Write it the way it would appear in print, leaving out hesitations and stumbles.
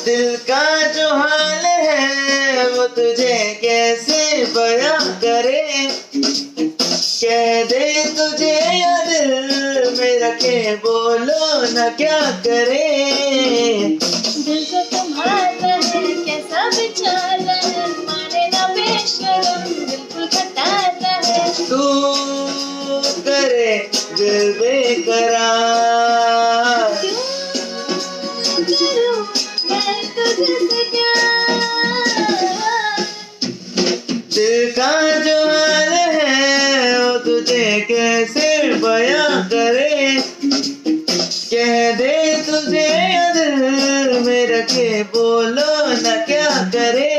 दिल का जो हाल है वो तुझे कैसे बयां करे। कह दे तुझे या दिल में रखे बोलो न क्या करे। दिल को तुम्हारा है कैसा बेचारा है, माने ना बेशरम बिल्कुल खटारा है। तू करे दिल बेकरार, क्यों करूं मैं तुझसे प्यार। दिल का जो हाल है वो तुझे कैसे बयां करे। कह दे तुझे या दिल में रखे बोलो न क्या करे।